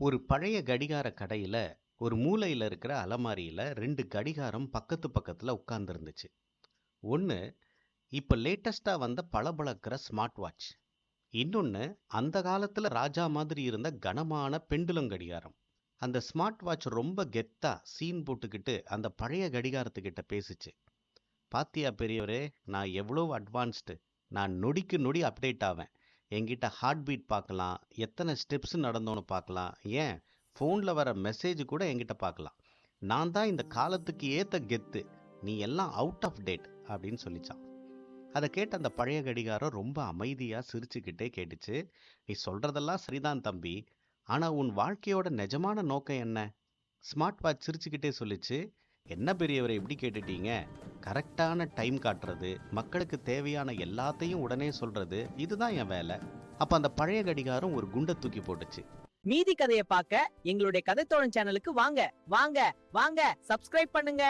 ஒரு பழைய கடிகார கடையில ஒரு மூலையில இருக்கிற அலமாரியில 2 கடிகாரம் பக்கத்து பக்கத்துல உட்கார்ந்திருந்துச்சு. ஒண்ணு இப்ப லேட்டஸ்டா வந்த பளபளக்கிற ஸ்மார்ட் வாட்ச். இன்னொன்னு அந்த காலத்துல ராஜா மாதிரி இருந்த கனமான பெண்டுலம் கடிகாரம். அந்த ஸ்மார்ட் வாட்ச் ரொம்ப கெத்தா சீன் போட்டுக்கிட்டு அந்த பழைய கடிகாரத்துக்கிட்ட பேசுச்சு. பாத்தியா பெரியவரே, நான் எவ்வளவு அட்வான்ஸ்டு. நான் நொடிக்கு நொடி அப்டேட் ஆவேன். என்கிட்ட ஹார்ட் பீட் பார்க்கலாம், எத்தனை ஸ்டெப்ஸ் நடந்தோன்னு பார்க்கலாம், ஏன் ஃபோனில் வர மெசேஜ் கூட என்கிட்ட பார்க்கலாம். நான் தான் இந்த காலத்துக்கு ஏற்ற கெத்து. நீ எல்லாம் அவுட் ஆஃப் டேட் அப்படின்னு சொல்லிச்சான். அதை கேட்ட அந்த பழைய கடிகாரம் ரொம்ப அமைதியாக சிரிச்சுக்கிட்டே கேட்டுச்சு. நீ சொல்கிறதெல்லாம் சரிதான் தம்பி, ஆனால் உன் வாழ்க்கையோட நிஜமான நோக்கம் என்ன? ஸ்மார்ட் வாட்ச் சிரிச்சுக்கிட்டே சொல்லிச்சு, என்ன பெரியவரை எப்படி கேட்டுட்டீங்க? கரெக்டான டைம் காட்டுறது, மக்களுக்கு தேவையான எல்லாத்தையும் உடனே சொல்றது, இதுதான் என் வேலை. அப்ப அந்த பழைய கடிகாரம் ஒரு குண்டை தூக்கி போட்டுச்சு. மீதி கதையை பார்க்க எங்களுடைய கதைத்தோழன் சேனலுக்கு வாங்க வாங்க வாங்க சப்ஸ்கிரைப் பண்ணுங்க.